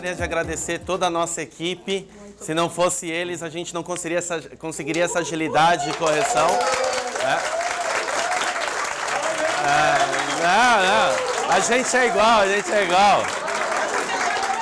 gostaria de agradecer toda a nossa equipe. Se não fosse eles, a gente não conseguiria essa agilidade de correção. Não. A gente é igual,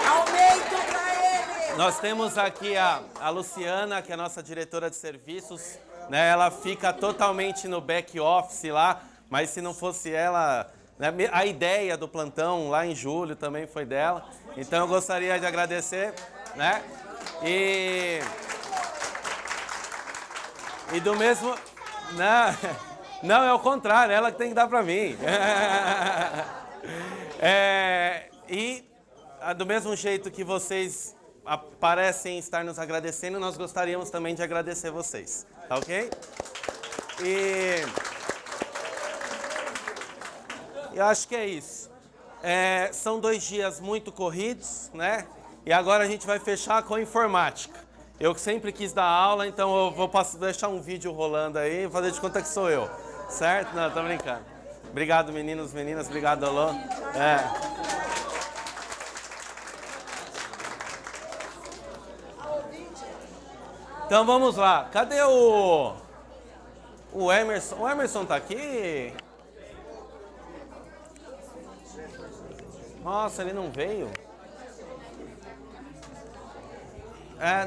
Aumento para ele! Nós temos aqui a Luciana, que é a nossa diretora de serviços, né? Ela fica totalmente no back office lá, mas se não fosse ela, né? A ideia do plantão lá em julho também foi dela. Então eu gostaria de agradecer, né? E do mesmo... Não, é o contrário, ela que tem que dar para mim. E do mesmo jeito que vocês parecem estar nos agradecendo, nós gostaríamos também de agradecer vocês, tá ok? E eu acho que é isso. São 2 dias muito corridos, né? E agora a gente vai fechar com informática. Eu sempre quis dar aula, então eu vou deixar um vídeo rolando aí e fazer de conta que sou eu. Certo? Não, tô brincando. Obrigado, meninos, meninas. Obrigado, Alô. Então vamos lá. Cadê o Emerson? O Emerson tá aqui? Nossa, ele não veio?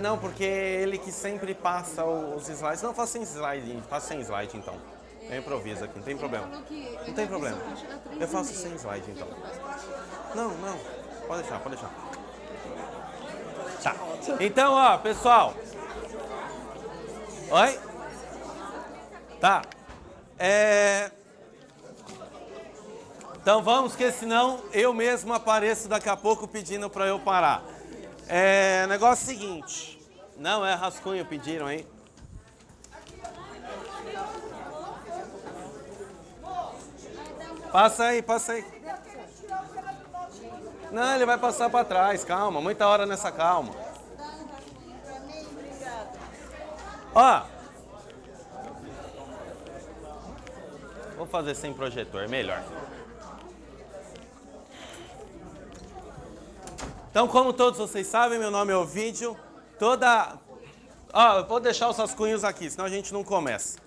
Não, porque ele que sempre passa os slides. Não, faça sem slide então. Eu improviso aqui, não tem problema. Não tem problema. Eu faço sem slide então. Não, pode deixar. Tá. Então, ó, pessoal. Oi? Tá. Então vamos, que senão eu mesmo apareço daqui a pouco pedindo para eu parar. Negócio seguinte. Não, é rascunho, pediram aí. Passa aí. Não, ele vai passar para trás, calma. Muita hora nessa calma. Ó. Vou fazer sem projetor, melhor. Então, como todos vocês sabem, meu nome é Ovidio. Eu vou deixar os rascunhos aqui, senão a gente não começa.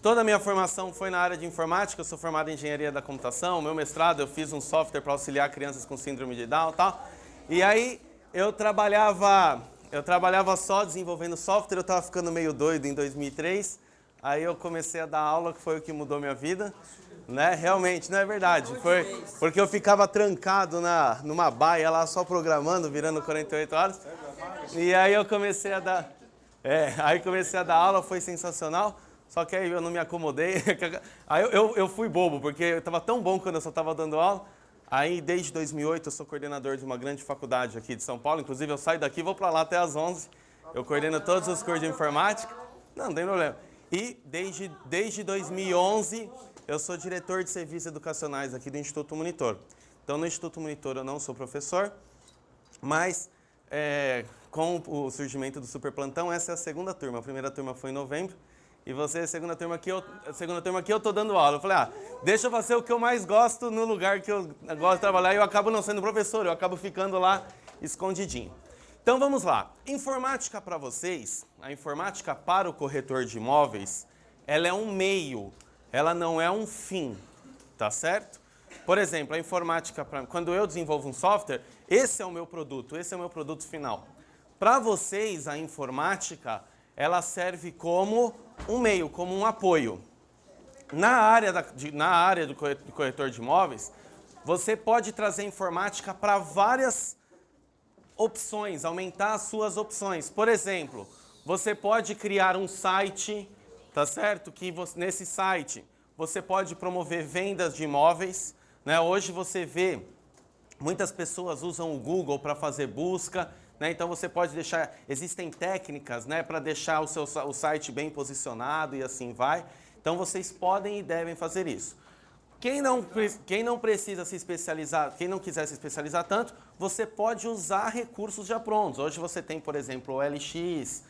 Toda a minha formação foi na área de informática, eu sou formado em engenharia da computação. Meu mestrado, eu fiz um software para auxiliar crianças com síndrome de Down e tal. E aí, eu trabalhava só desenvolvendo software, eu estava ficando meio doido em 2003. Aí eu comecei a dar aula, que foi o que mudou minha vida. Né? Realmente, não é verdade. Foi porque eu ficava trancado numa baia lá, só programando, virando 48 horas. E aí eu comecei a dar... aula, foi sensacional. Só que aí eu não me acomodei. Aí eu fui bobo, porque eu estava tão bom quando eu só estava dando aula. Aí, desde 2008, eu sou coordenador de uma grande faculdade aqui de São Paulo. Inclusive, eu saio daqui e vou para lá até às 11. Eu coordeno todos os cursos de informática. Não tem problema. E, desde 2011, eu sou diretor de serviços educacionais aqui do Instituto Monitor. Então, no Instituto Monitor, eu não sou professor, mas com o surgimento do Super Plantão, essa é a segunda turma. A primeira turma foi em novembro. E você, a segunda turma aqui, eu tô dando aula. Eu falei, deixa eu fazer o que eu mais gosto no lugar que eu gosto de trabalhar. E eu acabo não sendo professor, eu acabo ficando lá escondidinho. Então vamos lá. Informática para vocês, a informática para o corretor de imóveis, ela é um meio, ela não é um fim, tá certo? Por exemplo, a informática, quando eu desenvolvo um software, esse é o meu produto final. Para vocês, a informática, ela serve como um meio, como um apoio. Na área do corretor de imóveis, você pode trazer informática para várias opções, aumentar as suas opções. Por exemplo, você pode criar um site, tá certo? Nesse site você pode promover vendas de imóveis, né? Hoje você vê, muitas pessoas usam o Google para fazer busca, né? Então você pode deixar, existem técnicas, né, para deixar o site bem posicionado e assim vai. Então vocês podem e devem fazer isso. Quem não precisa se especializar, quem não quiser se especializar tanto, você pode usar recursos já prontos. Hoje você tem, por exemplo, o LX,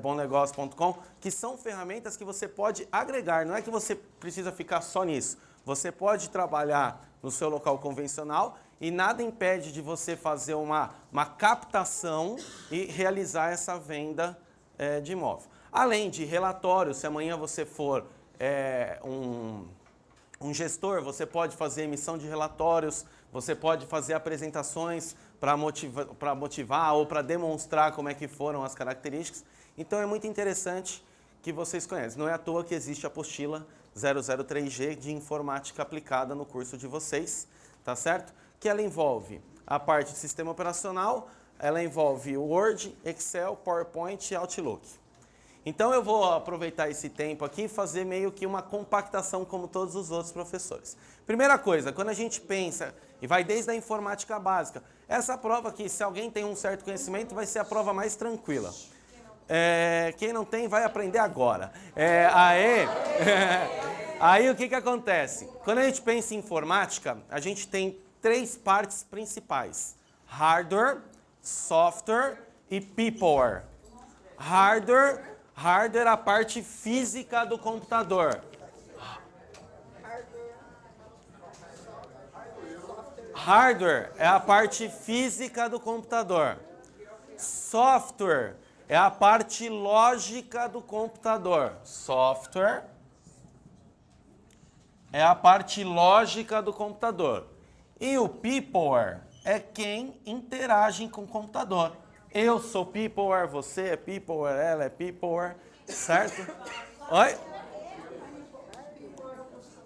bomnegócio.com, que são ferramentas que você pode agregar. Não é que você precisa ficar só nisso. Você pode trabalhar no seu local convencional e nada impede de você fazer uma captação e realizar essa venda de imóvel. Além de relatórios, se amanhã você for um gestor, você pode fazer emissão de relatórios, você pode fazer apresentações para motivar ou para demonstrar como é que foram as características. Então é muito interessante que vocês conhecem. Não é à toa que existe a apostila 003G de informática aplicada no curso de vocês, tá certo? Que ela envolve a parte de sistema operacional, ela envolve Word, Excel, PowerPoint e Outlook. Então eu vou aproveitar esse tempo aqui e fazer meio que uma compactação como todos os outros professores. Primeira coisa, quando a gente pensa, e vai desde a informática básica, essa prova aqui, se alguém tem um certo conhecimento, vai ser a prova mais tranquila. Quem não tem, vai aprender agora. Aí o que acontece? Quando a gente pensa em informática, a gente tem 3 partes principais. Hardware, software e peopleware. Hardware é a parte física do computador. Hardware é a parte física do computador. Software é a parte lógica do computador. Software é a parte lógica do computador. E o peopleware é quem interage com o computador. Eu sou peopleware, você é peopleware, ela é peopleware, certo? Oi?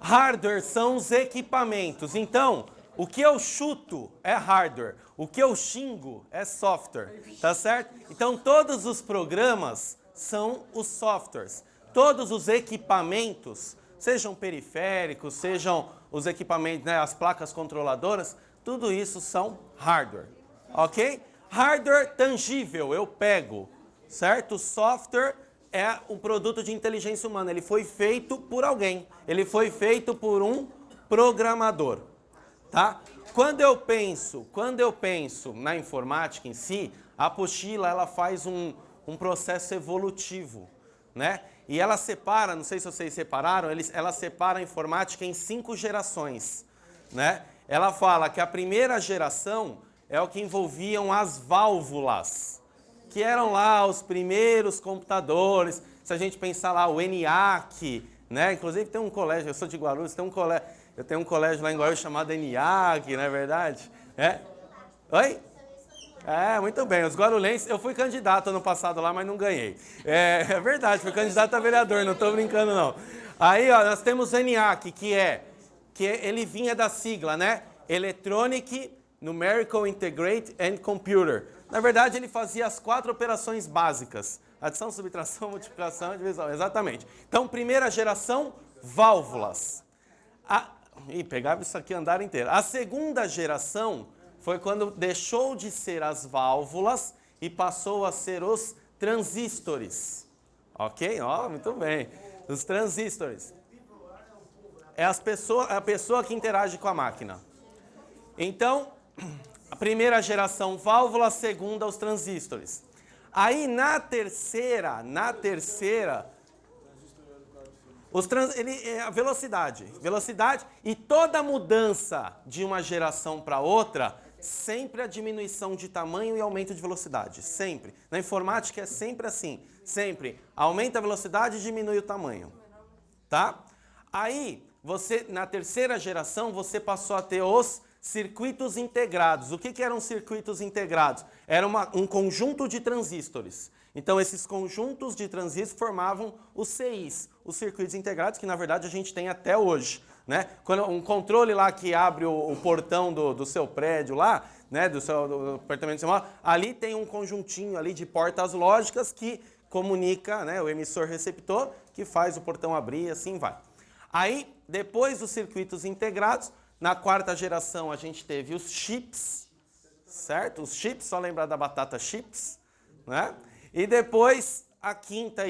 Hardware são os equipamentos. Então, o que eu chuto é hardware, o que eu xingo é software, tá certo? Então, todos os programas são os softwares. Todos os equipamentos, sejam periféricos, sejam os equipamentos, né, as placas controladoras, tudo isso são hardware, ok? Hardware tangível, eu pego, certo? Software é um produto de inteligência humana, ele foi feito por alguém, ele foi feito por um programador, tá? Quando eu penso na informática em si, a apostila ela faz um processo evolutivo, né? E ela separa, não sei se vocês separaram, ela separa a informática em 5 gerações, né? Ela fala que a primeira geração é o que envolviam as válvulas, que eram lá os primeiros computadores. Se a gente pensar lá, o ENIAC, né? Inclusive tem um colégio, eu sou de Guarulhos, eu tenho um colégio lá em Guarulhos chamado ENIAC, não é verdade? Oi? Muito bem, os guarulhenses, eu fui candidato ano passado lá, mas não ganhei. É verdade, fui candidato a vereador, não estou brincando não. Aí, ó, nós temos o ENIAC, que ele vinha da sigla, né? Electronic Numerical Integrate and Computer. Na verdade, ele fazia as 4 operações básicas. Adição, subtração, multiplicação e divisão. Exatamente. Então, primeira geração, válvulas. Pegava isso aqui andar inteiro. A segunda geração foi quando deixou de ser as válvulas e passou a ser os transistores. Ok? Muito bem. Os transistores. É a pessoa que interage com a máquina. Então, a primeira geração válvula, a segunda os transistores. Aí na terceira, a velocidade e toda mudança de uma geração para outra, sempre a diminuição de tamanho e aumento de velocidade, sempre. Na informática é sempre assim, sempre aumenta a velocidade e diminui o tamanho, tá? Aí, na terceira geração, você passou a ter os circuitos integrados. O que eram circuitos integrados? Era um conjunto de transistores. Então, esses conjuntos de transistores formavam os CIs, os circuitos integrados, que na verdade a gente tem até hoje, né? Quando um controle lá que abre o portão do seu prédio lá, né, do apartamento, ali tem um conjuntinho ali de portas lógicas que comunica, né, o emissor-receptor, que faz o portão abrir e assim vai. Aí, depois dos circuitos integrados, na quarta geração a gente teve os chips, certo? Os chips, só lembrar da batata chips, né? E depois, a quinta,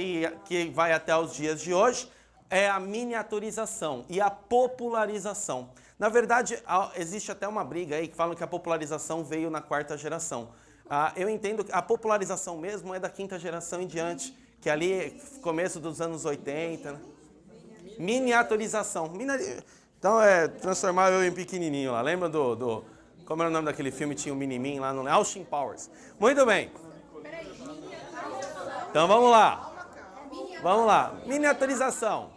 que vai até os dias de hoje, é a miniaturização e a popularização. Na verdade, existe até uma briga aí que falam que a popularização veio na quarta geração. Eu entendo que a popularização mesmo é da quinta geração em diante, que ali, começo dos anos 80, né? Miniaturização. Então transformar eu em pequenininho lá. Lembra como era o nome daquele filme? Tinha o Minimin lá no Austin Powers. Muito bem. Então vamos lá. Vamos lá. Miniaturização.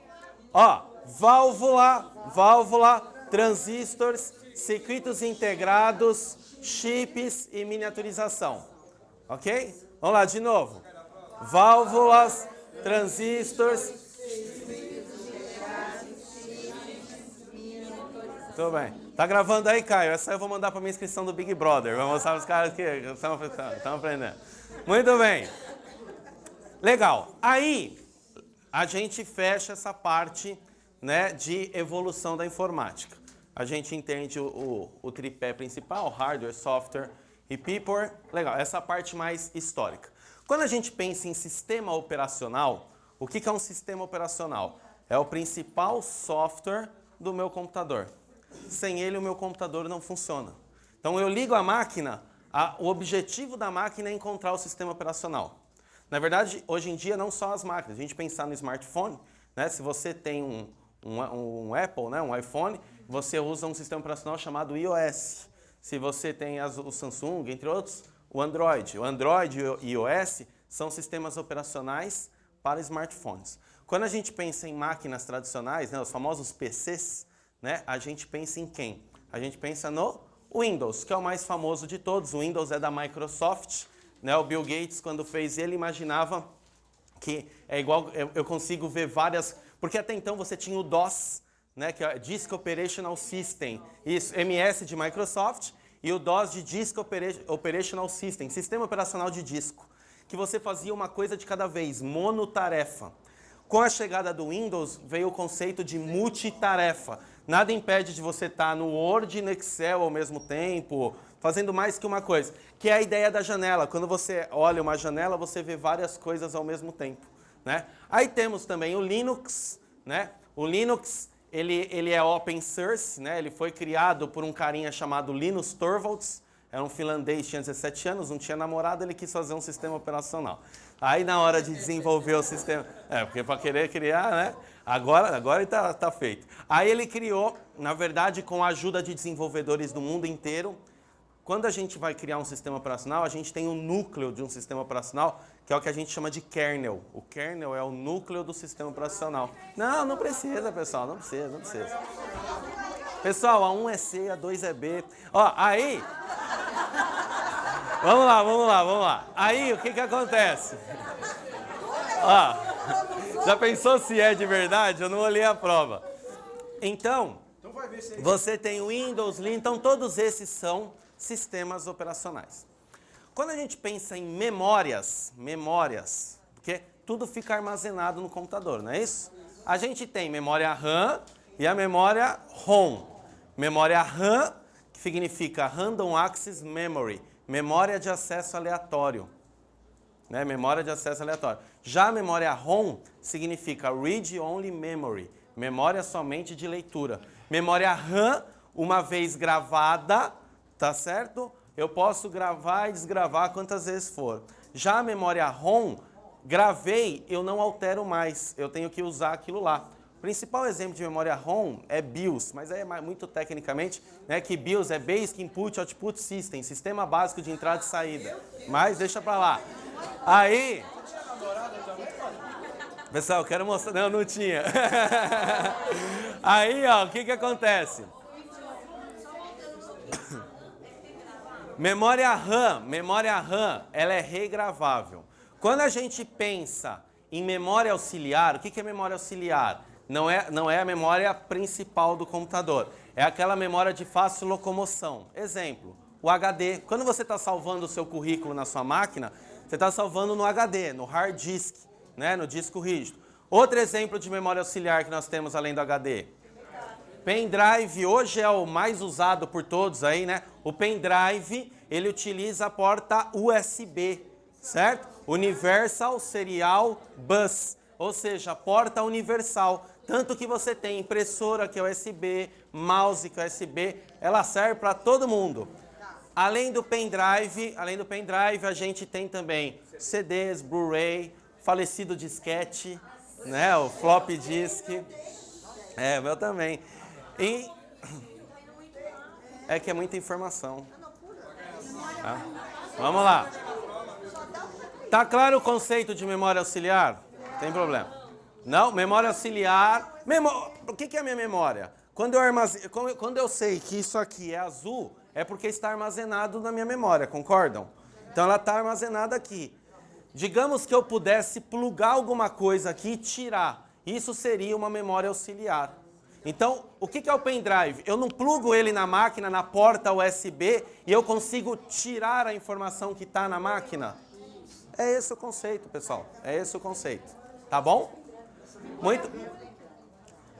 Ó, válvula, transistores, circuitos integrados, chips e miniaturização. Ok? Vamos lá de novo. Válvulas, transistores. Tudo bem. Tá gravando aí, Caio? Essa eu vou mandar para minha inscrição do Big Brother. Vou mostrar para os caras que estão aprendendo. Muito bem. Legal. Aí, a gente fecha essa parte, né, de evolução da informática. A gente entende o tripé principal, hardware, software e people. Legal, essa parte mais histórica. Quando a gente pensa em sistema operacional, o que é um sistema operacional? É o principal software do meu computador. Sem ele, o meu computador não funciona. Então, eu ligo a máquina, o objetivo da máquina é encontrar o sistema operacional. Na verdade, hoje em dia, não só as máquinas. A gente pensar no smartphone, né? Se você tem um Apple, né? Um iPhone, você usa um sistema operacional chamado iOS. Se você tem o Samsung, entre outros, o Android. O Android e o iOS são sistemas operacionais para smartphones. Quando a gente pensa em máquinas tradicionais, né? Os famosos PCs, né? A gente pensa em quem? A gente pensa no Windows, que é o mais famoso de todos. O Windows é da Microsoft, né? O Bill Gates, quando fez ele, imaginava que é igual, eu consigo ver várias... Porque até então você tinha o DOS, né? Que é Disk Operational System, isso, MS de Microsoft, e o DOS de Disk Operational System, Sistema Operacional de Disco, que você fazia uma coisa de cada vez, monotarefa. Com a chegada do Windows, veio o conceito de multitarefa. Nada impede de você estar no Word e no Excel ao mesmo tempo, fazendo mais que uma coisa, que é a ideia da janela. Quando você olha uma janela, você vê várias coisas ao mesmo tempo, né? Aí temos também o Linux, né? O Linux, ele é open source, né? Ele foi criado por um carinha chamado Linus Torvalds. Era um finlandês, tinha 17 anos, não tinha namorado, ele quis fazer um sistema operacional. Aí na hora de desenvolver o sistema... porque para querer criar, né? Agora ele tá feito. Aí ele criou, na verdade, com a ajuda de desenvolvedores do mundo inteiro. Quando a gente vai criar um sistema operacional, a gente tem um núcleo de um sistema operacional, que é o que a gente chama de kernel. O kernel é o núcleo do sistema operacional. Não precisa, pessoal, não precisa. Pessoal, a 1 é C, a 2 é B. Ó, aí... Vamos lá. Aí, o que acontece? Ó, já pensou se é de verdade? Eu não olhei a prova. Então, você tem o Windows, Linux, então todos esses são sistemas operacionais. Quando a gente pensa em memórias, porque tudo fica armazenado no computador, não é isso? A gente tem memória RAM e a memória ROM. Memória RAM, que significa Random Access Memory, memória de acesso aleatório. Né? Memória de acesso aleatório. Já a memória ROM significa Read Only Memory, memória somente de leitura. Memória RAM, uma vez gravada, tá certo? Eu posso gravar e desgravar quantas vezes for. Já a memória ROM, gravei, eu não altero mais, eu tenho que usar aquilo lá. O principal exemplo de memória ROM é BIOS, mas é muito tecnicamente, né, que BIOS é Basic Input Output System, Sistema Básico de Entrada e Saída. Mas deixa pra lá. Aí... Pessoal, eu quero mostrar... Não tinha. Aí, ó, o que acontece? Memória RAM, ela é regravável. Quando a gente pensa em memória auxiliar, o que é memória auxiliar? Não é a memória principal do computador. É aquela memória de fácil locomoção. Exemplo, o HD. Quando você está salvando o seu currículo na sua máquina, você está salvando no HD, no hard disk, né, no disco rígido. Outro exemplo de memória auxiliar que nós temos além do HD. Pendrive hoje é o mais usado por todos aí, né? O pendrive, ele utiliza a porta USB, certo? Universal Serial Bus, ou seja, porta universal. Tanto que você tem impressora que é USB, mouse que é USB, ela serve para todo mundo. Além do pendrive, a gente tem também CDs, Blu-ray, falecido disquete, né? O floppy disk. O meu também. E é que é muita informação. Tá? Vamos lá. Tá claro o conceito de memória auxiliar? Tem problema. Não? Memória auxiliar... O que é a minha memória? Quando eu sei que isso aqui é azul, é porque está armazenado na minha memória, concordam? Então ela está armazenada aqui. Digamos que eu pudesse plugar alguma coisa aqui e tirar. Isso seria uma memória auxiliar. Então, o que é o pendrive? Eu não plugo ele na máquina, na porta USB, e eu consigo tirar a informação que está na máquina? É esse o conceito, pessoal. É esse o conceito. Tá bom? Muito.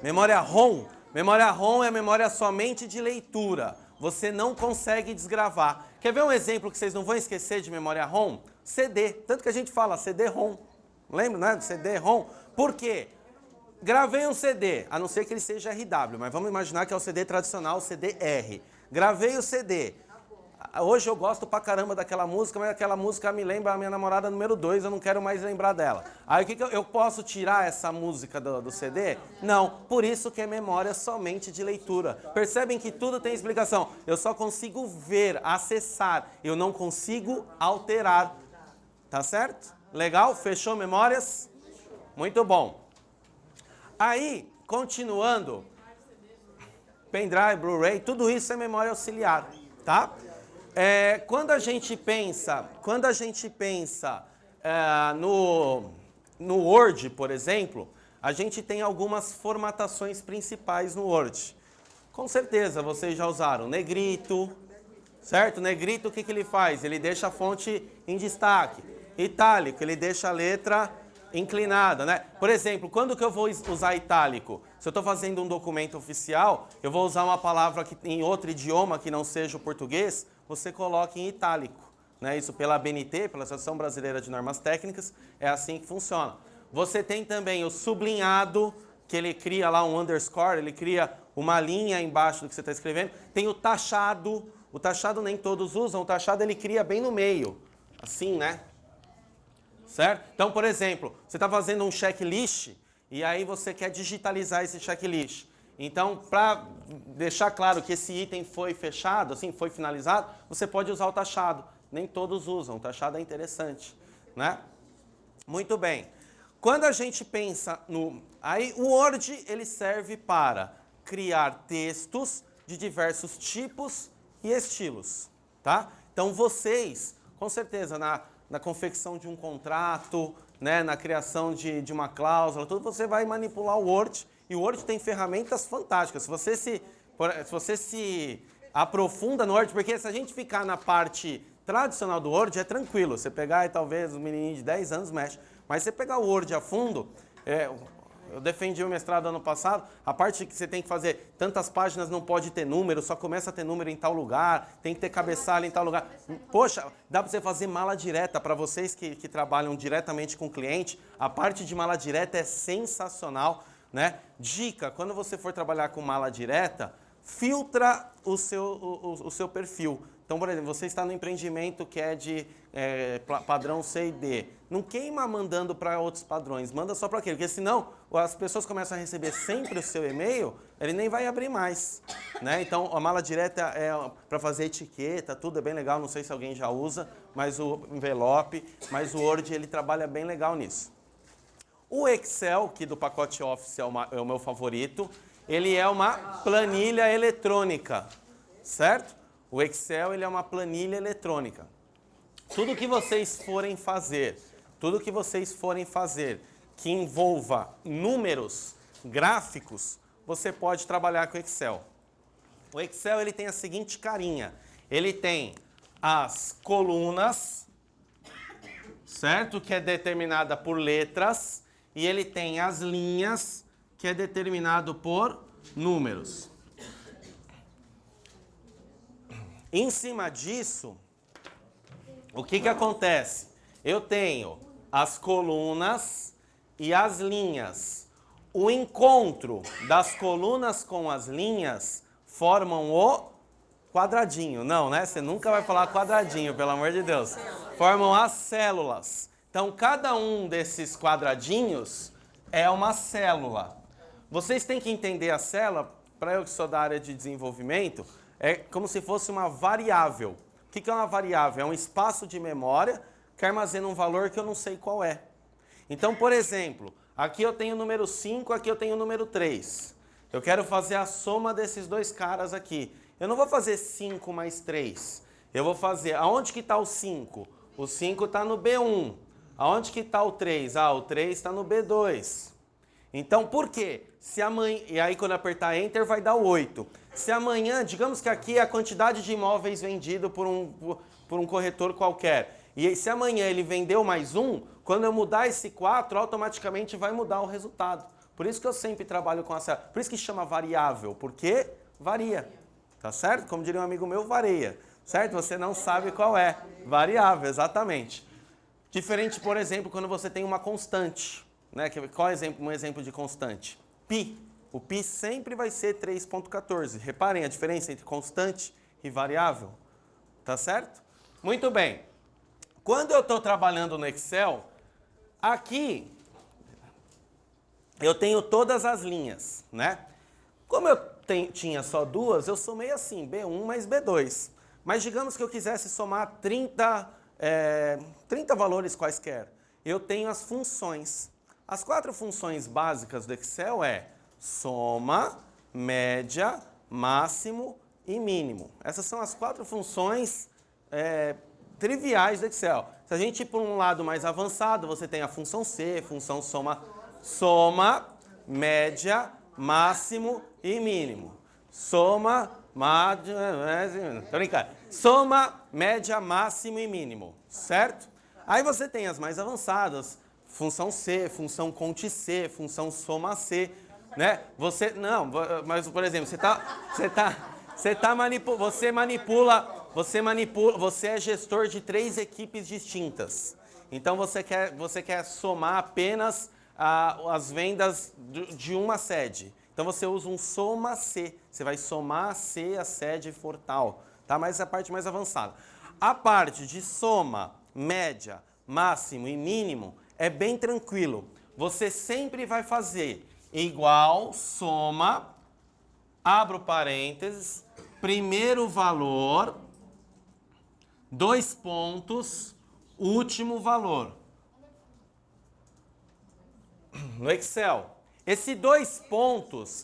Memória ROM. Memória ROM é memória somente de leitura. Você não consegue desgravar. Quer ver um exemplo que vocês não vão esquecer de memória ROM? CD. Tanto que a gente fala CD-ROM. Lembra, né? CD-ROM. Por quê? Gravei um CD, a não ser que ele seja RW, mas vamos imaginar que é o CD tradicional, o CD-R. Gravei o CD. Hoje eu gosto pra caramba daquela música, mas aquela música me lembra a minha namorada número 2, eu não quero mais lembrar dela. Aí o que eu posso tirar essa música do CD? Não, por isso que é memória somente de leitura. Percebem que tudo tem explicação. Eu só consigo ver, acessar, eu não consigo alterar. Tá certo? Legal? Fechou memórias? Muito bom. Aí, continuando, pendrive, Blu-ray, tudo isso é memória auxiliar, tá? Quando a gente pensa no Word, por exemplo, a gente tem algumas formatações principais no Word. Com certeza, vocês já usaram negrito, certo? Negrito, o que ele faz? Ele deixa a fonte em destaque. Itálico, ele deixa a letra inclinada, né? Por exemplo, quando que eu vou usar itálico? Se eu estou fazendo um documento oficial, eu vou usar uma palavra em outro idioma que não seja o português, você coloca em itálico, né? Isso pela ABNT, pela Associação Brasileira de Normas Técnicas, é assim que funciona. Você tem também o sublinhado, que ele cria lá um underscore, ele cria uma linha embaixo do que você está escrevendo. Tem o taxado nem todos usam, o taxado ele cria bem no meio, assim, né? Certo? Então, por exemplo, você está fazendo um checklist e aí você quer digitalizar esse checklist. Então, para deixar claro que esse item foi fechado, assim, foi finalizado, você pode usar o taxado. Nem todos usam, o taxado é interessante, né? Muito bem. Quando a gente pensa no... Aí, o Word, ele serve para criar textos de diversos tipos e estilos, tá? Então, vocês, com certeza, na confecção de um contrato, né, na criação de uma cláusula, tudo, você vai manipular o Word. E o Word tem ferramentas fantásticas. Se você se aprofunda no Word, porque se a gente ficar na parte tradicional do Word, é tranquilo. Você pegar e talvez um menininho de 10 anos mexe. Mas você pegar o Word a fundo, eu defendi o mestrado ano passado, a parte que você tem que fazer tantas páginas não pode ter número, só começa a ter número em tal lugar, tem que ter cabeçalho em tal lugar. Poxa, dá para você fazer mala direta. Para vocês que trabalham diretamente com o cliente, a parte de mala direta é sensacional, né? Dica, quando você for trabalhar com mala direta, filtra o seu perfil. Então, por exemplo, você está no empreendimento que é de padrão C e D. Não queima mandando para outros padrões, manda só para aquele, porque senão as pessoas começam a receber sempre o seu e-mail, ele nem vai abrir mais, né? Então, a mala direta é para fazer etiqueta, tudo é bem legal, não sei se alguém já usa, mas o envelope, mas o Word, ele trabalha bem legal nisso. O Excel, que do pacote Office é o meu favorito, ele é uma planilha eletrônica, certo? O Excel, ele é uma planilha eletrônica. Tudo que vocês forem fazer que envolva números, gráficos, você pode trabalhar com o Excel. O Excel, ele tem a seguinte carinha. Ele tem as colunas, certo? Que é determinada por letras. E ele tem as linhas, que é determinado por números. Em cima disso, o que acontece? Eu tenho as colunas e as linhas. O encontro das colunas com as linhas formam o quadradinho. Não, né? Você nunca vai falar quadradinho, pelo amor de Deus. Formam as células. Então, cada um desses quadradinhos é uma célula. Vocês têm que entender a célula para eu que sou da área de desenvolvimento, é como se fosse uma variável. O que é uma variável? É um espaço de memória que armazena um valor que eu não sei qual é. Então, por exemplo, aqui eu tenho o número 5, aqui eu tenho o número 3. Eu quero fazer a soma desses dois caras aqui. Eu não vou fazer 5 mais 3. Eu vou fazer... Aonde que está o 5? O 5 está no B1. Aonde que está o 3? O 3 está no B2. Então, por quê? Se amanhã... E aí, quando eu apertar Enter, vai dar o 8. Se amanhã... Digamos que aqui é a quantidade de imóveis vendido por um corretor qualquer. E se amanhã ele vendeu mais um, quando eu mudar esse 4, automaticamente vai mudar o resultado. Por isso que eu sempre trabalho com essa... Por isso que chama variável, porque varia. Tá certo? Como diria um amigo meu, varia. Certo? Você não sabe qual é. Variável, exatamente. Diferente, por exemplo, quando você tem uma constante. Né? Qual é um exemplo de constante? Π. O π sempre vai ser 3,14. Reparem a diferença entre constante e variável. Tá certo? Muito bem. Quando eu estou trabalhando no Excel, aqui eu tenho todas as linhas, né? Como eu tinha só duas, eu somei assim, B1 mais B2. Mas digamos que eu quisesse somar 30 valores quaisquer. Eu tenho as funções. As 4 funções básicas do Excel é soma, média, máximo e mínimo. Essas são as 4 funções triviais do Excel. Se a gente ir por um lado mais avançado, você tem a função C, função soma, média, máximo e mínimo. Soma, tô brincando. Soma, média, máximo e mínimo, certo? Aí você tem as mais avançadas, função C, função conte C, função soma C, né? Mas por exemplo, você é gestor de 3 equipes distintas. Então você quer somar apenas as vendas de uma sede. Então você usa um soma C. Você vai somar C a sede for tal. Tá? Mas essa é a parte mais avançada. A parte de soma, média, máximo e mínimo é bem tranquilo. Você sempre vai fazer igual, soma, abro parênteses, primeiro valor, 2 pontos, último valor. No Excel. Esses dois pontos,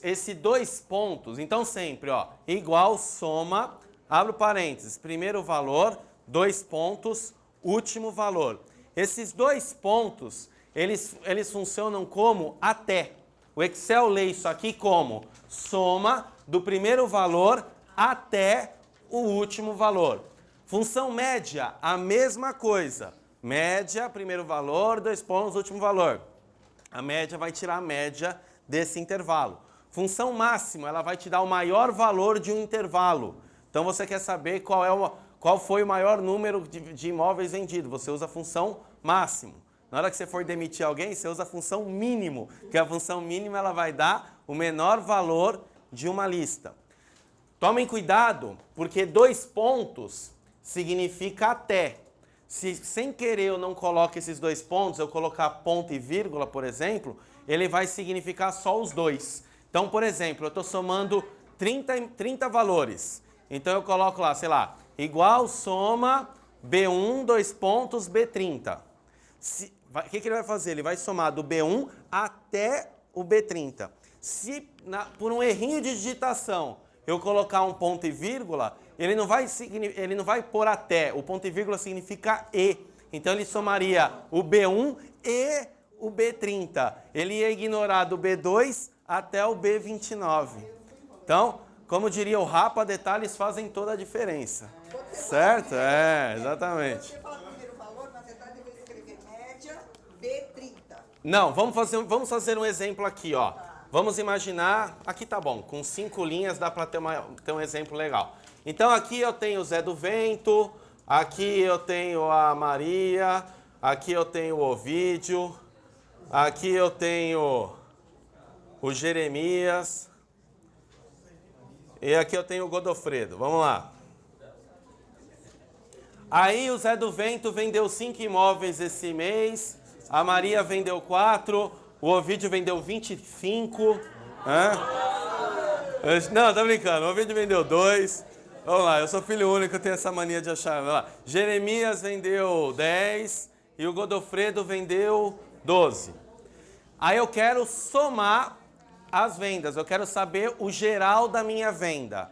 então sempre, ó, igual, soma, abro parênteses, primeiro valor, 2 pontos, último valor. Esses 2 pontos, eles funcionam como até. O Excel lê isso aqui como soma do primeiro valor até o último valor. Função média, a mesma coisa. Média, primeiro valor, 2 pontos, último valor. A média vai tirar a média desse intervalo. Função máxima, ela vai te dar o maior valor de um intervalo. Então você quer saber qual foi o maior número de imóveis vendidos. Você usa a função máximo. Na hora que você for demitir alguém, você usa a função mínimo, que a função mínima ela vai dar o menor valor de uma lista. Tomem cuidado, porque 2 pontos significa até. Se sem querer eu não coloco esses 2 pontos, eu colocar ponto e vírgula, por exemplo, ele vai significar só os 2. Então, por exemplo, eu estou somando 30 valores. Então eu coloco lá, sei lá, igual soma B1, 2 pontos, B30. O que ele vai fazer? Ele vai somar do B1 até o B30. Se por um errinho de digitação eu colocar um ponto e vírgula, ele não vai pôr até. O ponto e vírgula significa e. Então ele somaria o B1 e o B30. Ele ia ignorar do B2 até o B29. Então, como diria o Rapa, detalhes fazem toda a diferença. Certo? Exatamente. Você fala primeiro valor, na verdade eu vou escrever média B30. Não, vamos fazer um exemplo aqui, ó. Vamos imaginar, aqui tá bom, com 5 linhas dá para ter um exemplo legal. Então aqui eu tenho o Zé do Vento, aqui eu tenho a Maria, aqui eu tenho o Ovídio, aqui eu tenho o Jeremias e aqui eu tenho o Godofredo. Vamos lá. Aí o Zé do Vento vendeu 5 imóveis esse mês, a Maria vendeu 4, o Ovídio vendeu 25. Não, tá brincando. O Ovidio vendeu 2. Vamos lá, eu sou filho único, eu tenho essa mania de achar. Vamos lá. Jeremias vendeu 10 e o Godofredo vendeu 12. Aí eu quero somar as vendas, eu quero saber o geral da minha venda.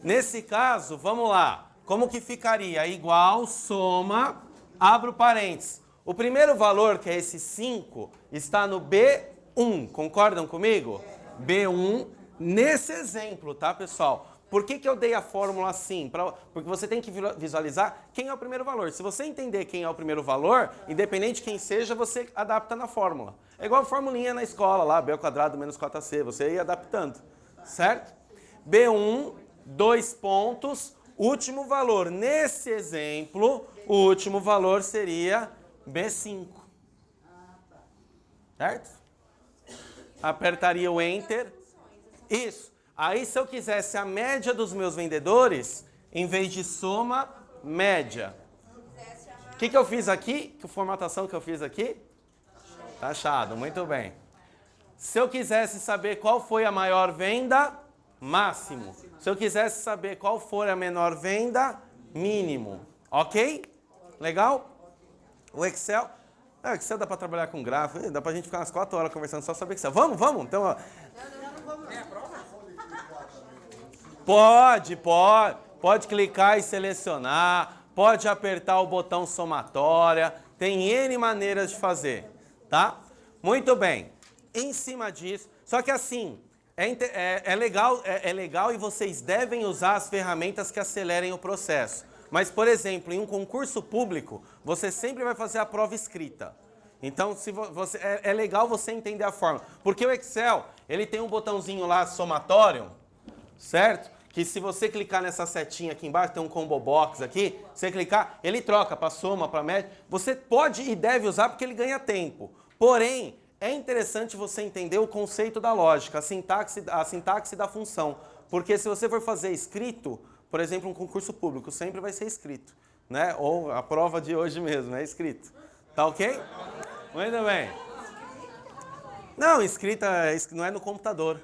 Nesse caso, vamos lá. Como que ficaria? Igual, soma, abro parênteses. O primeiro valor, que é esse 5, está no B1. Concordam comigo? B1, nesse exemplo, tá, pessoal? Por que eu dei a fórmula assim? Porque você tem que visualizar quem é o primeiro valor. Se você entender quem é o primeiro valor, independente de quem seja, você adapta na fórmula. É igual a formulinha na escola lá, B² menos 4AC. Você ia adaptando, certo? B1, 2 pontos, último valor. Nesse exemplo, o último valor seria B5. Certo? Apertaria o Enter. Isso. Aí, se eu quisesse a média dos meus vendedores, em vez de soma, média. O que eu fiz aqui? Que formatação que eu fiz aqui? Taxado, muito bem. Se eu quisesse saber qual foi a maior venda, máximo. Se eu quisesse saber qual foi a menor venda, mínimo. Ok? Legal? O Excel... o Excel dá para trabalhar com gráfico, dá para a gente ficar umas 4 horas conversando só sobre Excel. Vamos? Então, ó. Pode clicar e selecionar, pode apertar o botão somatória, tem N maneiras de fazer, tá? Muito bem, em cima disso, só que assim, é legal e vocês devem usar as ferramentas que acelerem o processo. Mas, por exemplo, em um concurso público, você sempre vai fazer a prova escrita. Então, é legal você entender a forma. Porque o Excel, ele tem um botãozinho lá, somatório, certo? Que se você clicar nessa setinha aqui embaixo, tem um combo box aqui, você clicar, ele troca para soma, para média. Você pode e deve usar porque ele ganha tempo. Porém, é interessante você entender o conceito da lógica, a sintaxe da função. Porque se você for fazer escrito, por exemplo, um concurso público, sempre vai ser escrito, né? Ou a prova de hoje mesmo, é escrito. Tá ok? Muito bem. Não, escrita não é no computador.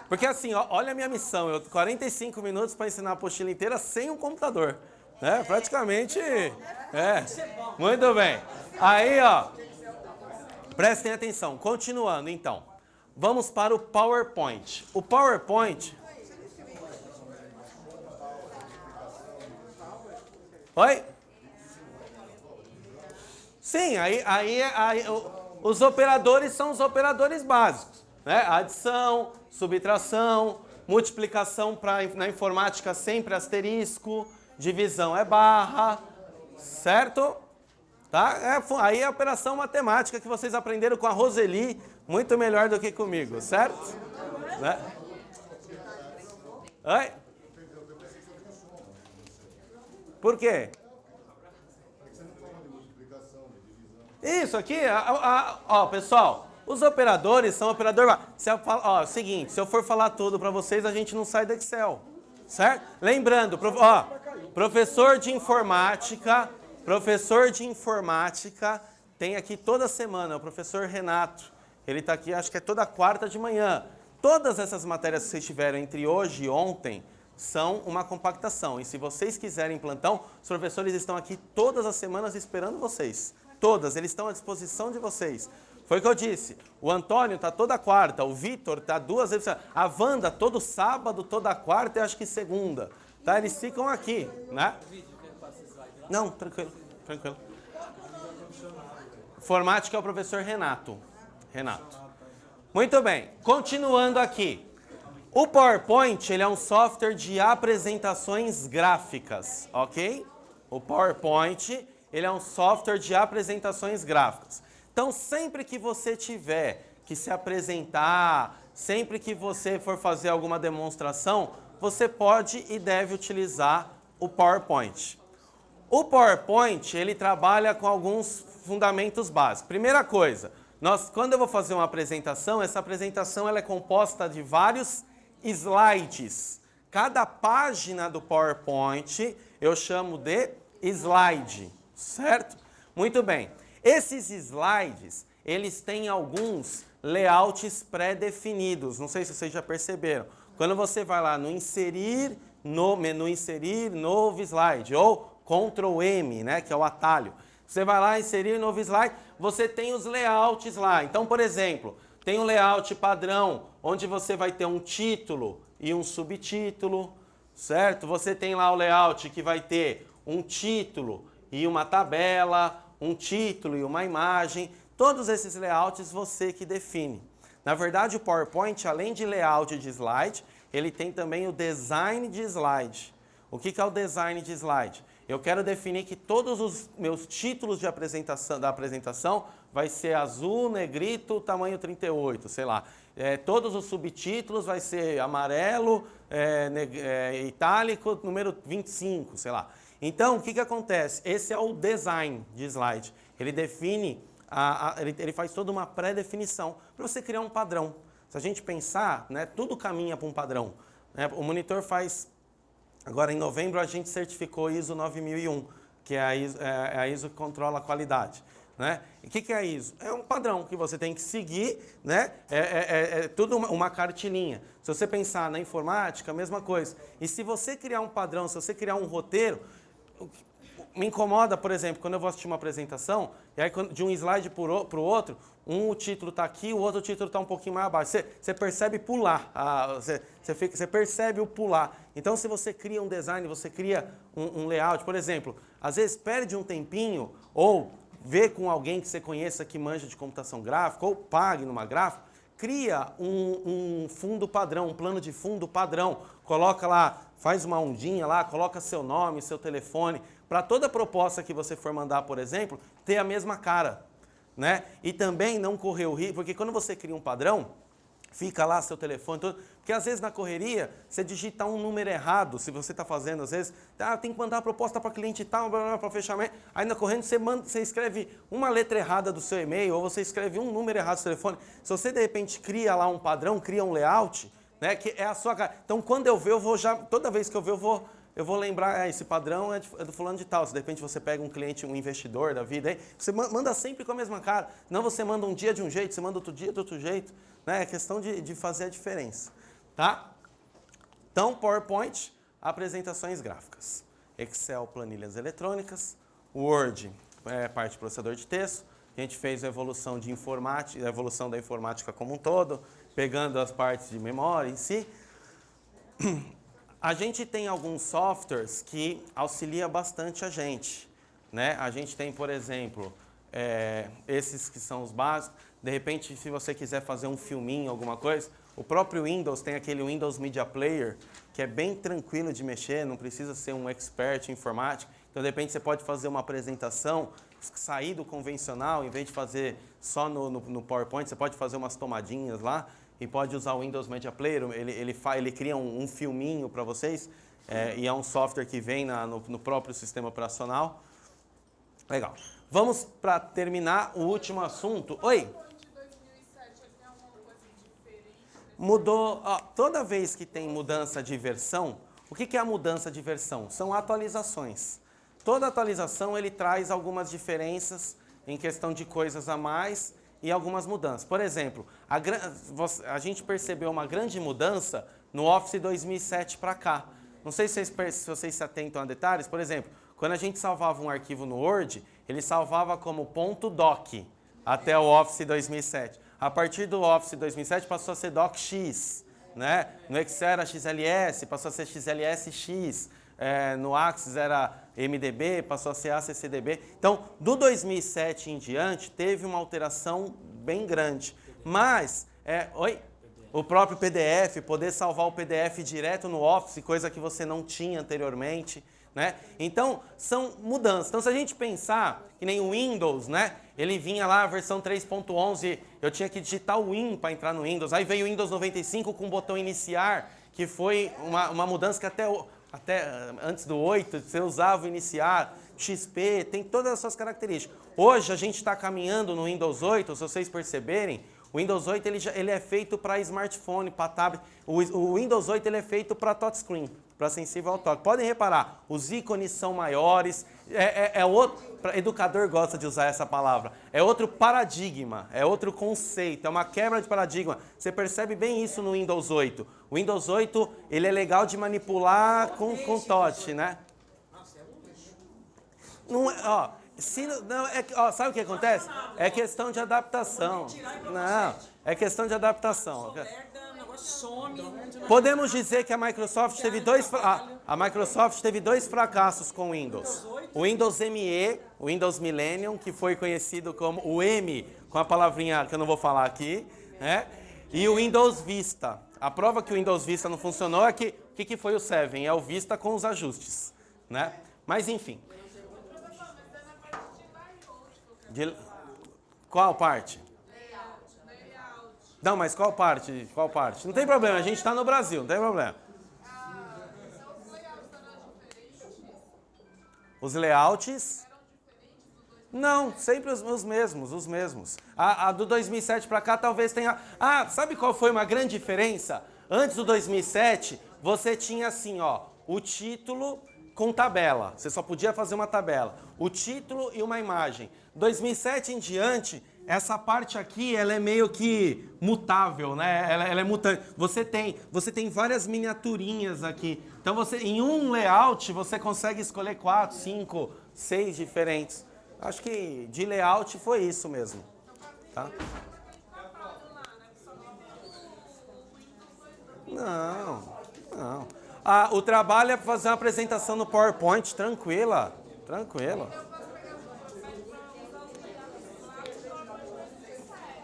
Porque assim, olha a minha missão, eu 45 minutos para ensinar a apostila inteira sem um computador. Né? Praticamente, Muito bem. Aí, ó, prestem atenção. Continuando, então. Vamos para o PowerPoint. O PowerPoint... Oi? Sim, os operadores são os operadores básicos. Né? Adição, subtração, multiplicação na informática sempre asterisco, divisão é barra, certo? Tá? Aí é a operação matemática que vocês aprenderam com a Roseli, muito melhor do que comigo, certo? Né? Oi? Por quê? Isso aqui, ó, pessoal, os operadores são operadores... Seguinte, se eu for falar tudo para vocês, a gente não sai do Excel, certo? Lembrando, professor de informática tem aqui toda semana, o professor Renato. Ele está aqui, acho que é toda quarta de manhã. Todas essas matérias que vocês tiveram entre hoje e ontem são uma compactação. E se vocês quiserem plantão, os professores estão aqui todas as semanas esperando vocês. Todas, eles estão à disposição de vocês. Foi o que eu disse, o Antônio está toda quarta, o Vitor está 2 vezes, a Wanda todo sábado, toda quarta e acho que segunda. Tá? Eles ficam aqui, né? Não, tranquilo. Informática é o professor Renato. Muito bem, continuando aqui. O PowerPoint, ele é um software de apresentações gráficas, ok? O PowerPoint, ele é um software de apresentações gráficas. Então, sempre que você tiver que se apresentar, sempre que você for fazer alguma demonstração, você pode e deve utilizar o PowerPoint. O PowerPoint, ele trabalha com alguns fundamentos básicos. Primeira coisa, quando eu vou fazer uma apresentação, essa apresentação ela é composta de vários slides. Cada página do PowerPoint eu chamo de slide, certo? Muito bem. Esses slides, eles têm alguns layouts pré-definidos. Não sei se vocês já perceberam. Quando você vai lá no inserir, no menu inserir, novo slide, ou Ctrl M, né, que é o atalho. Você vai lá, inserir novo slide, você tem os layouts lá. Então, por exemplo, tem um layout padrão, onde você vai ter um título e um subtítulo, certo? Você tem lá o layout que vai ter um título e uma tabela, um título e uma imagem. Todos esses layouts você que define. Na verdade, o PowerPoint, além de layout de slide, ele tem também o design de slide. O que é o design de slide? Eu quero definir que todos os meus títulos de apresentação, da apresentação vai ser azul, negrito, tamanho 38, sei lá. Todos os subtítulos vai ser amarelo, itálico, número 25, sei lá. Então, o que acontece? Esse é o design de slide. Ele define, ele faz toda uma pré-definição para você criar um padrão. Se a gente pensar, né, tudo caminha para um padrão. Né? O monitor faz... Agora, em novembro, a gente certificou ISO 9001, que é a ISO que controla a qualidade. Né? E o que é a ISO? É um padrão que você tem que seguir, né? É tudo uma cartilinha. Se você pensar na informática, a mesma coisa. E se você criar um padrão, se você criar um roteiro, me incomoda, por exemplo, quando eu vou assistir uma apresentação, e aí de um slide para o outro, o título está aqui, o outro título está um pouquinho mais abaixo. Você percebe pular, você percebe o pular. Então, se você cria um design, você cria um layout, por exemplo, às vezes perde um tempinho, ou vê com alguém que você conheça que manja de computação gráfica, ou pague numa gráfica, cria um fundo padrão, um plano de fundo padrão, coloca lá, faz uma ondinha lá, coloca seu nome, seu telefone, para toda proposta que você for mandar, por exemplo, ter a mesma cara, né? E também não correr o risco, porque quando você cria um padrão, fica lá seu telefone, tudo, porque às vezes na correria, você digita um número errado, se você está fazendo, às vezes, tem que mandar a proposta para cliente tal, para fechamento, aí na corrente você escreve uma letra errada do seu e-mail, ou você escreve um número errado do seu telefone. Se você de repente cria lá um padrão, cria um layout, né, que é a sua cara. Então quando eu ver, eu vou já, toda vez que eu ver, eu vou lembrar, esse padrão é do fulano de tal. Se de repente você pega um cliente, um investidor da vida, aí, você manda sempre com a mesma cara. Não você manda um dia de um jeito, você manda outro dia de outro jeito. Né? É questão de fazer a diferença. Tá? Então, PowerPoint, apresentações gráficas. Excel, planilhas eletrônicas. Word, parte de processador de texto. A gente fez a evolução de informática, a evolução da informática como um todo, pegando as partes de memória em si. A gente tem alguns softwares que auxiliam bastante a gente. Né? A gente tem, por exemplo, esses que são os básicos. De repente, se você quiser fazer um filminho, alguma coisa, o próprio Windows tem aquele Windows Media Player, que é bem tranquilo de mexer, não precisa ser um expert em informática. Então, de repente, você pode fazer uma apresentação, sair do convencional, em vez de fazer só no PowerPoint, você pode fazer umas tomadinhas lá e pode usar o Windows Media Player, ele cria um filminho para vocês, e é um software que vem no próprio sistema operacional. Legal. Vamos para terminar o último assunto. Oi? Mudou, toda vez que tem mudança de versão, o que é a mudança de versão? São atualizações. Toda atualização ele traz algumas diferenças em questão de coisas a mais e algumas mudanças. Por exemplo, a gente percebeu uma grande mudança no Office 2007 para cá. Não sei se vocês se atentam a detalhes. Por exemplo, quando a gente salvava um arquivo no Word, ele salvava como .doc até o Office 2007. A partir do Office 2007 passou a ser DocX, né? No Excel era XLS, passou a ser XLSX, no Axis era MDB, passou a ser ACCDB. Então, do 2007 em diante, teve uma alteração bem grande. Mas, o próprio PDF, poder salvar o PDF direto no Office, coisa que você não tinha anteriormente. Né? Então, são mudanças. Então, se a gente pensar que nem o Windows, né? Ele vinha lá, a versão 3.11, eu tinha que digitar o Win para entrar no Windows. Aí veio o Windows 95 com o botão iniciar, que foi uma mudança que até antes do 8, você usava o iniciar, XP, tem todas as suas características. Hoje, a gente está caminhando no Windows 8, se vocês perceberem, O Windows 8 ele é feito para smartphone, para tablet. O Windows 8 ele é feito para touchscreen, para sensível ao toque. Podem reparar, os ícones são maiores. Educador gosta de usar essa palavra. É outro paradigma, é outro conceito, é uma quebra de paradigma. Você percebe bem isso no Windows 8. O Windows 8 ele é legal de manipular com touch, né? Não, ó, sabe o que acontece? É questão de adaptação. Não, é questão de adaptação. Podemos dizer que a Microsoft teve dois fracassos com o Windows. O Windows ME, o Windows Millennium, que foi conhecido como o M, com a palavrinha que eu não vou falar aqui, né? E o Windows Vista. A prova que o Windows Vista não funcionou é que o que foi o 7? É o Vista com os ajustes, né? Mas enfim. Qual parte? Não, mas qual parte? Qual parte? Não tem problema, a gente está no Brasil, não tem problema. Os layouts? Não, sempre os mesmos. A do 2007 para cá talvez tenha... Ah, sabe qual foi uma grande diferença? Antes do 2007, você tinha assim, ó, o título com tabela. Você só podia fazer uma tabela. O título e uma imagem. 2007 em diante, essa parte aqui, ela é meio que mutável, né? Ela é mutante. Você tem várias miniaturinhas aqui. Então, em um layout, você consegue escolher 4, 5, 6 diferentes. Acho que de layout foi isso mesmo. Tá? Não. O trabalho é fazer uma apresentação no PowerPoint, tranquila.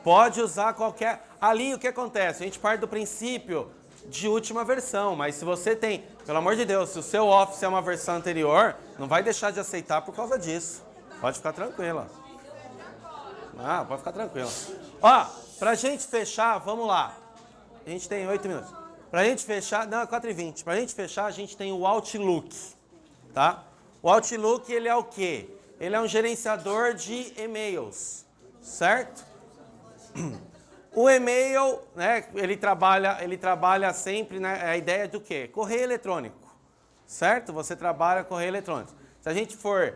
Pode usar qualquer... Ali o que acontece? A gente parte do princípio de última versão, mas se você tem... Pelo amor de Deus, se o seu Office é uma versão anterior, não vai deixar de aceitar por causa disso. Pode ficar tranquila. Pode ficar tranquila. Ó, pra gente fechar, vamos lá. A gente tem 8 minutos. Pra gente fechar... Não, é 4h20. Pra gente fechar, a gente tem o Outlook, tá? O Outlook, ele é o quê? Ele é um gerenciador de e-mails, certo? O e-mail, né, ele trabalha sempre, né, a ideia do quê? Correio eletrônico, certo? Você trabalha correio eletrônico. Se a gente for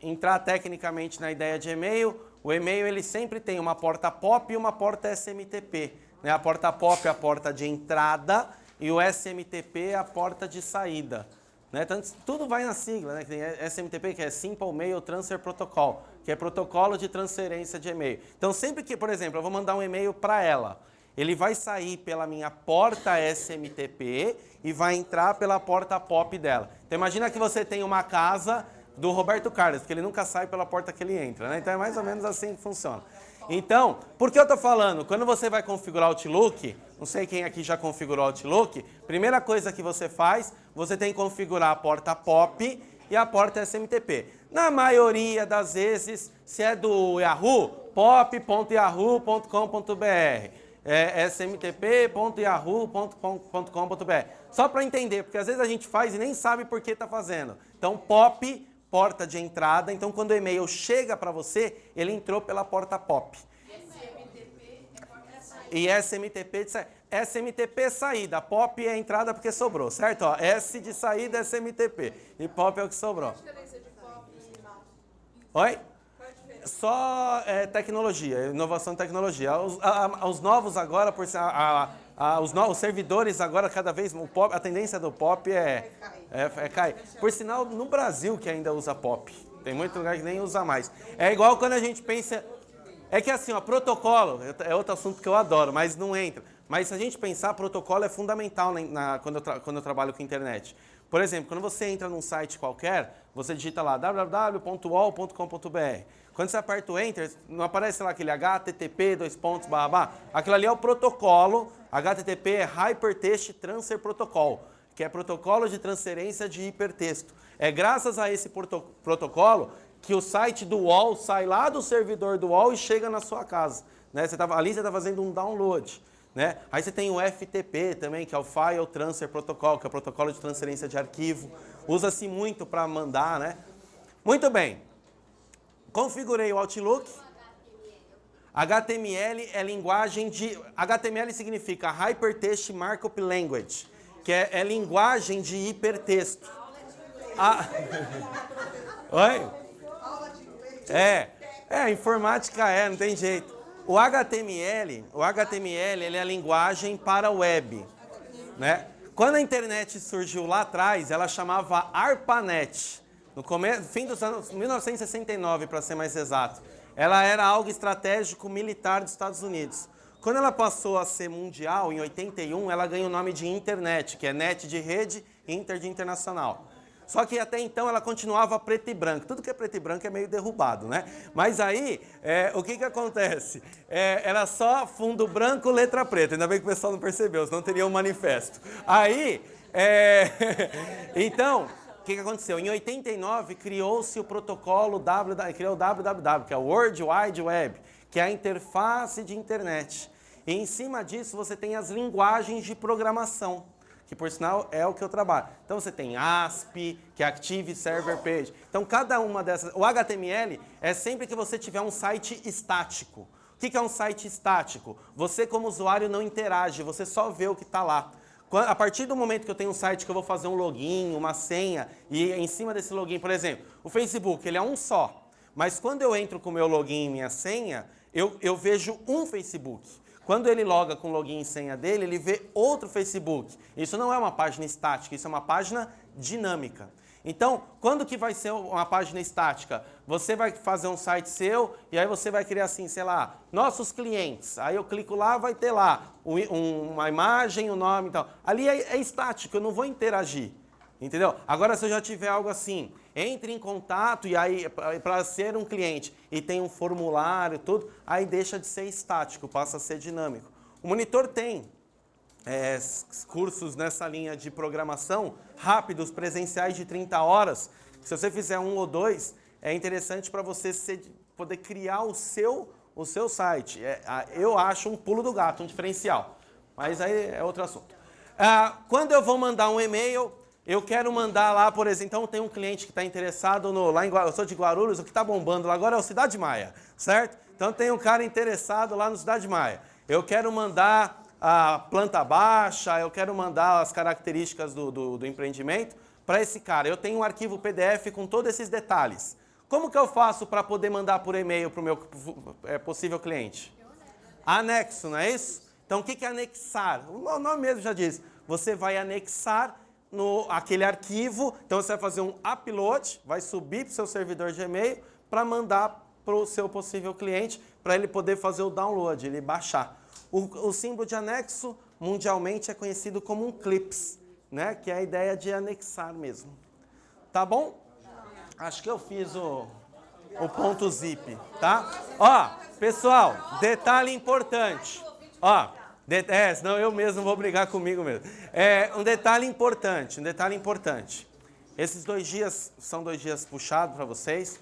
entrar tecnicamente na ideia de e-mail, o e-mail ele sempre tem uma porta POP e uma porta SMTP. Né? A porta POP é a porta de entrada e o SMTP é a porta de saída. Né? Então, tudo vai na sigla, né? Tem SMTP, que é Simple Mail Transfer Protocol, que é protocolo de transferência de e-mail. Então, sempre que, por exemplo, eu vou mandar um e-mail para ela, ele vai sair pela minha porta SMTP e vai entrar pela porta POP dela. Então, imagina que você tem uma casa do Roberto Carlos, porque ele nunca sai pela porta que ele entra, né? Então, é mais ou menos assim que funciona. Então, por que eu estou falando? Quando você vai configurar o Outlook, não sei quem aqui já configurou o Outlook, primeira coisa que você faz, você tem que configurar a porta POP e a porta SMTP. Na maioria das vezes, se é do Yahoo, pop.yahoo.com.br, smtp.yahoo.com.br. Só para entender, porque às vezes a gente faz e nem sabe por que está fazendo. Então, POP, porta de entrada. Então, quando o e-mail chega para você, ele entrou pela porta POP. E SMTP de saída. SMTP é saída, POP é a entrada porque sobrou, certo? Ó, S de saída é SMTP e POP é o que sobrou. Qual a diferença de POP e MAP? Oi? Só tecnologia, inovação e tecnologia. Os novos agora, os servidores agora, cada vez, a tendência do POP é cair. Por sinal, no Brasil que ainda usa POP. Tem muito lugar que nem usa mais. É igual quando a gente pensa... É que assim, ó, protocolo é outro assunto que eu adoro, mas não entra. Mas se a gente pensar, protocolo é fundamental quando eu trabalho com internet. Por exemplo, quando você entra num site qualquer, você digita lá www.uol.com.br. Quando você aperta o Enter, não aparece lá aquele HTTP, aquilo ali é o protocolo. HTTP é Hypertext Transfer Protocol, que é protocolo de transferência de hipertexto. É graças a esse protocolo que o site do UOL sai lá do servidor do UOL e chega na sua casa. Né? Ali você está fazendo um download. Né? Aí você tem o FTP também, que é o File Transfer Protocol, que é o protocolo de transferência de arquivo. Usa-se muito para mandar, né? Muito bem. Configurei o Outlook. HTML é linguagem de... HTML significa Hypertext Markup Language, que é linguagem de hipertexto. Oi? Informática não tem jeito. O HTML ele é a linguagem para web, né? Quando a internet surgiu lá atrás, ela chamava ARPANET. No fim dos anos 1969, para ser mais exato. Ela era algo estratégico militar dos Estados Unidos. Quando ela passou a ser mundial, em 81, ela ganhou o nome de Internet, que é net de rede, inter de internacional. Só que até então ela continuava preto e branco. Tudo que é preto e branco é meio derrubado, né? Mas aí, o que acontece? Era só fundo branco, letra preta. Ainda bem que o pessoal não percebeu, senão teria um manifesto. Aí, então... O que aconteceu? Em 89, criou-se o protocolo criou o www, que é o World Wide Web, que é a interface de internet. E em cima disso você tem as linguagens de programação, que por sinal é o que eu trabalho. Então você tem ASP, que é Active Server Page. Então cada uma dessas... O HTML é sempre que você tiver um site estático. O que é um site estático? Você como usuário não interage, você só vê o que está lá. A partir do momento que eu tenho um site que eu vou fazer um login, uma senha, e em cima desse login, por exemplo, o Facebook, ele é um só. Mas quando eu entro com o meu login e minha senha, eu vejo um Facebook. Quando ele loga com o login e senha dele, ele vê outro Facebook. Isso não é uma página estática, isso é uma página dinâmica. Então, quando que vai ser uma página estática? Você vai fazer um site seu e aí você vai criar assim, sei lá, nossos clientes. Aí eu clico lá, vai ter lá uma imagem, o nome e tal. Ali é estático, eu não vou interagir. Entendeu? Agora, se eu já tiver algo assim, entre em contato e aí, para ser um cliente, e tem um formulário, tudo, aí deixa de ser estático, passa a ser dinâmico. O monitor tem cursos nessa linha de programação, rápidos, presenciais de 30 horas. Se você fizer 1 ou 2, é interessante para você poder criar o seu site. Eu acho um pulo do gato, um diferencial. Mas aí é outro assunto. Quando eu vou mandar um e-mail, eu quero mandar lá, por exemplo, então tem um cliente que está interessado lá eu sou de Guarulhos, o que está bombando lá agora é o Cidade Maia, certo? Então tem um cara interessado lá no Cidade Maia. Eu quero mandar a planta baixa, eu quero mandar as características do empreendimento para esse cara. Eu tenho um arquivo PDF com todos esses detalhes. Como que eu faço para poder mandar por e-mail para o meu possível cliente? Anexo, não é isso? Então o que é anexar? O nome mesmo já diz. Você vai anexar aquele arquivo, então você vai fazer um upload, vai subir para o seu servidor de e-mail para mandar para o seu possível cliente, para ele poder fazer o download, ele baixar. O símbolo de anexo, mundialmente, é conhecido como um clips, né? Que é a ideia de anexar mesmo. Tá bom? Acho que eu fiz o ponto zip, tá? Ó, pessoal, detalhe importante. Ó, senão eu mesmo vou brigar comigo mesmo. Um detalhe importante. Esses 2 dias são 2 dias puxados para vocês.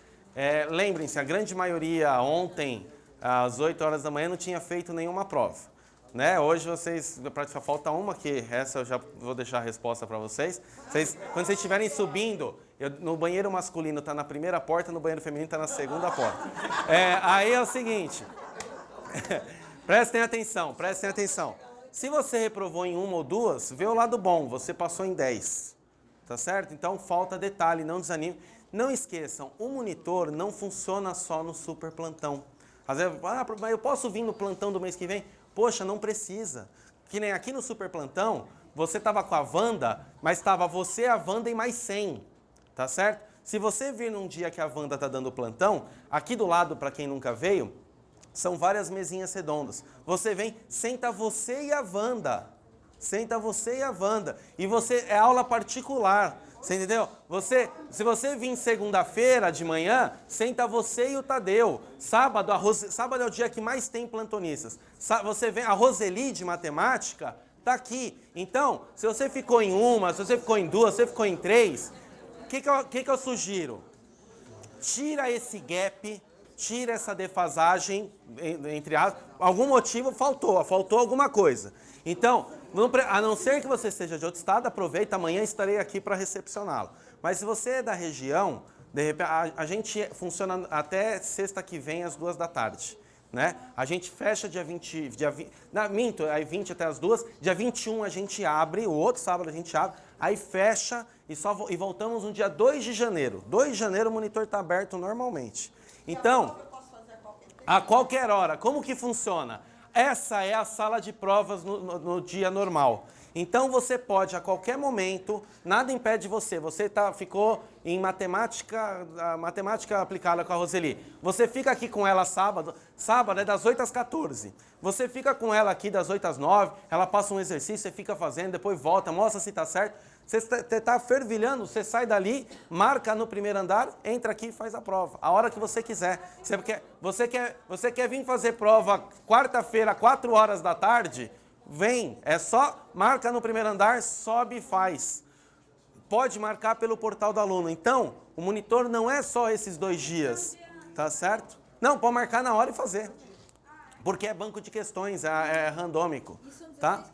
Lembrem-se, a grande maioria ontem, às 8 horas da manhã, não tinha feito nenhuma prova. Né? Hoje vocês, falta uma, que essa eu já vou deixar a resposta para vocês. Quando vocês estiverem subindo, no banheiro masculino está na primeira porta, no banheiro feminino está na segunda porta. Aí é o seguinte, prestem atenção. Se você reprovou em 1 ou 2, vê o lado bom, você passou em 10. Tá certo? Então falta detalhe, não desanime. Não esqueçam, o monitor não funciona só no super plantão. Às vezes, mas eu posso vir no plantão do mês que vem? Poxa, não precisa. Que nem aqui no super plantão, você estava com a Wanda, mas estava você, a Wanda e mais 100. Tá certo? Se você vir num dia que a Wanda está dando plantão, aqui do lado, para quem nunca veio, são várias mesinhas redondas. Você vem, senta você e a Wanda. E você é aula particular. Você entendeu? Se você vir segunda-feira de manhã, senta você e o Tadeu. Sábado é o dia que mais tem plantonistas. Você vem, a Roseli de matemática está aqui. Então, se você ficou em 1, se você ficou em 2, se você ficou em 3, o que eu sugiro? Tira esse gap, tira essa defasagem, entre aspas. Algum motivo faltou alguma coisa. Então, a não ser que você seja de outro estado, aproveita, amanhã estarei aqui para recepcioná-lo. Mas se você é da região, de repente, a gente funciona até sexta que vem às 2 da tarde. né? A gente fecha dia 20, minto, aí 20 até as 2, dia 21 a gente abre, o outro sábado a gente abre, aí fecha e voltamos no dia 2 de janeiro. 2 de janeiro o monitor está aberto normalmente. Então, a qualquer hora, como que funciona? Essa é a sala de provas no dia normal. Então você pode, a qualquer momento, nada impede você. Você ficou em matemática aplicada com a Roseli. Você fica aqui com ela sábado é das 8 às 14. Você fica com ela aqui das 8 às 9, ela passa um exercício, você fica fazendo, depois volta, mostra se está certo. Você está fervilhando, você sai dali, marca no primeiro andar, entra aqui e faz a prova. A hora que você quiser. Você quer vir fazer prova quarta-feira, 4 horas da tarde? Vem, é só marca no primeiro andar, sobe e faz. Pode marcar pelo portal do aluno. Então, o monitor não é só esses 2 dias, tá certo? Não, pode marcar na hora e fazer. Porque é banco de questões, é randômico, tá?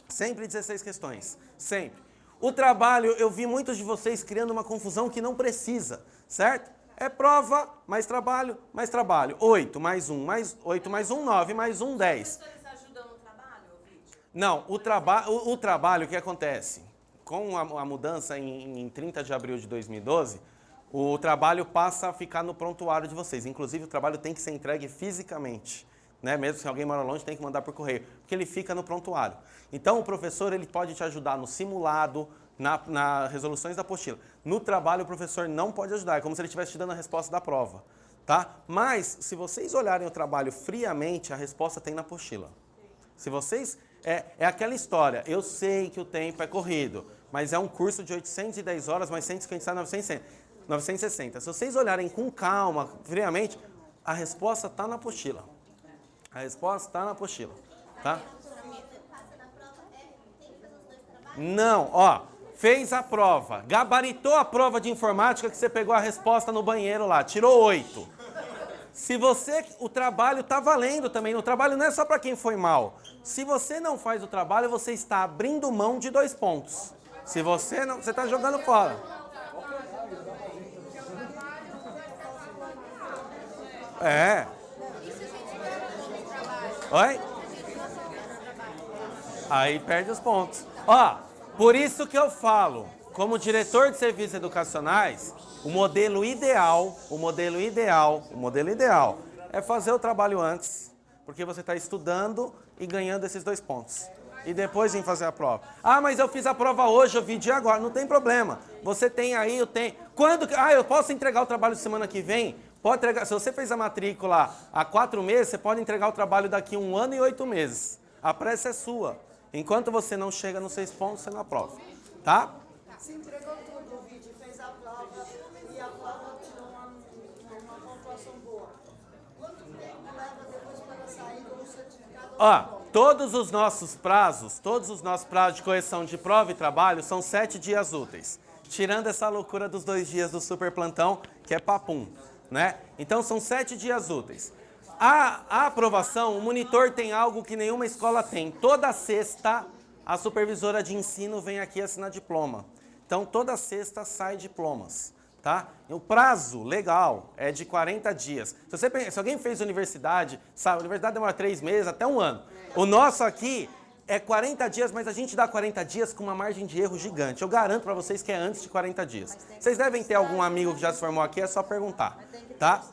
Sempre 16 questões, sempre. O trabalho, eu vi muitos de vocês criando uma confusão que não precisa, certo? É prova, mais trabalho, mais trabalho. 8 mais 1, mais 8 mais 1, 9 mais 1, 10. Não, o trabalho, o que acontece? Com a mudança em 30 de abril de 2012, o trabalho passa a ficar no prontuário de vocês. Inclusive, o trabalho tem que ser entregue fisicamente, né? Mesmo se alguém mora longe, tem que mandar por correio, porque ele fica no prontuário. Então, o professor ele pode te ajudar no simulado, nas resoluções da apostila. No trabalho, o professor não pode ajudar, é como se ele estivesse te dando a resposta da prova, tá? Mas, se vocês olharem o trabalho friamente, a resposta tem na apostila. Se vocês... É aquela história, eu sei que o tempo é corrido, mas é um curso de 810 horas, mais 150, 960. Se vocês olharem com calma, friamente, a resposta está na apostila. A resposta está na apostila, tá? Não, ó, fez a prova, gabaritou a prova de informática que você pegou a resposta no banheiro lá, tirou 8. Se você, o trabalho está valendo também, o trabalho não é só para quem foi mal. Se você não faz o trabalho, você está abrindo mão de 2 pontos. Se você não, você está jogando fora. É. Oi? Aí perde os pontos. Ó, por isso que eu falo, como diretor de serviços educacionais, o modelo ideal é fazer o trabalho antes, porque você está estudando e ganhando esses 2 pontos. E depois vir fazer a prova. Ah, mas eu fiz a prova hoje, eu vi dia agora. Não tem problema. Você tem aí, eu tenho. Eu posso entregar o trabalho semana que vem? Pode entregar. Se você fez a matrícula há 4 meses, você pode entregar o trabalho daqui 1 ano e 8 meses. A pressa é sua. Enquanto você não chega nos 6 pontos, você não aprova. Tá? Se entregou tudo, o vídeo, fez a prova e a prova tirou uma pontuação boa. Quanto tempo leva depois para sair o certificado? Ó, todos os nossos prazos de correção de prova e trabalho são 7 dias úteis. Tirando essa loucura dos 2 dias do super plantão, que é papum, né? Então são 7 dias úteis. A aprovação, o monitor tem algo que nenhuma escola tem. Toda sexta, a supervisora de ensino vem aqui assinar diploma. Então, toda sexta sai diplomas, tá? O prazo legal é de 40 dias. Se alguém fez universidade, sabe, a universidade demora 3 meses, até 1 ano. O nosso aqui é 40 dias, mas a gente dá 40 dias com uma margem de erro gigante. Eu garanto para vocês que é antes de 40 dias. Vocês devem ter algum amigo que já se formou aqui, é só perguntar, tá?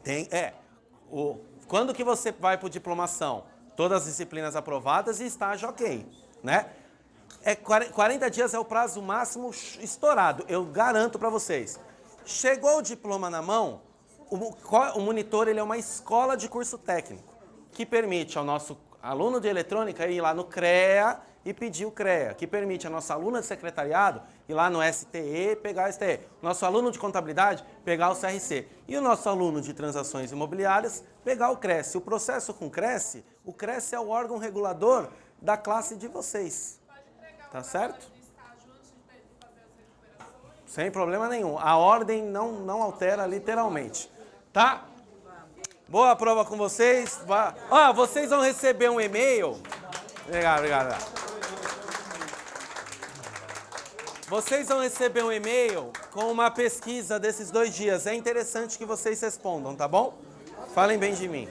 Tem, quando que você vai para diplomação? Todas as disciplinas aprovadas e estágio ok, né? 40 dias é o prazo máximo estourado, eu garanto para vocês. Chegou o diploma na mão, o monitor ele é uma escola de curso técnico, que permite ao nosso aluno de eletrônica ir lá no CREA e pedir o CREA, que permite a nossa aluna de secretariado ir lá no STE e pegar o STE. Nosso aluno de contabilidade pegar o CRC. E o nosso aluno de transações imobiliárias pegar o CRES. O processo com o CRES é o órgão regulador da classe de vocês. Tá certo? Sem problema nenhum. A ordem não altera literalmente. Tá? Boa prova com vocês. Vocês vão receber um e-mail. Obrigado. Vocês vão receber um e-mail com uma pesquisa desses 2 dias. É interessante que vocês respondam, tá bom? Falem bem de mim.